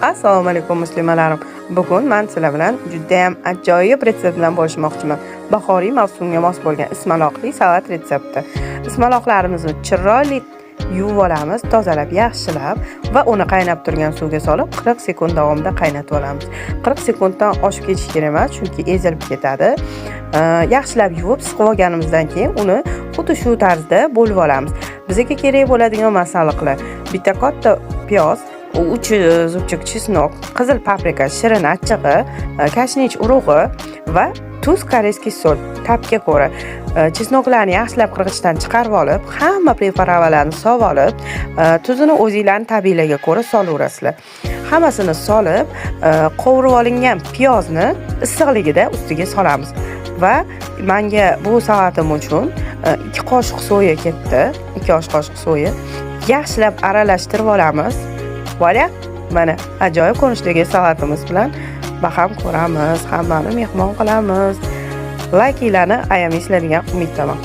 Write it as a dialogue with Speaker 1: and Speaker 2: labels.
Speaker 1: Assalomu alaykum muslimalarim. Bugun men sizlar bilan juda ham ajoyib retsept bilan bo'lishmoqchiman. Bahoriy mavsumga mos bo'lgan ismaloqli salat retsepti. Ismaloqlarimizni chiroyli yuvib olamiz, tozalab, yaxshilab va uni qaynab turgan suvga solib 40 sekund davomida qaynatib olamiz. 40 sekunddan oshib ketishi kerak emas, chunki ezilib ketadi. Yaxshilab yuvib, siqib olganimizdan keyin uni xuddi shu tarzda bo'lib olamiz. Bizga kerak bo'ladigan masalliqlar: bitta katta piyoz, 3 zubchik chesnok, qizil paprika, shirin achchig'i, kashnich urug'i va tuz, koreyskiy sol ta'bga ko'ra. Chesnoklarni yaxshilab qirg'ichdan chiqarib olib, hamma preparatlarni solib olib, tuzini o'zingizlarning tabiiyligiga ko'ra solaverasizlar. Hammasini solib, qovurib olingan piyozni issiqligida ustiga solamiz. Va menga bu salatim uchun 2 qoshiq soya ketdi, 2 osh qoshiq soya. Yaxshilab aralashtirib olamiz. Vola, mana ajoyib ko'rinishdagi salatimiz bilan baham ko'ramiz, hammani mehmon qilamiz. Layklarni ayamaysizlar degan umiddaman.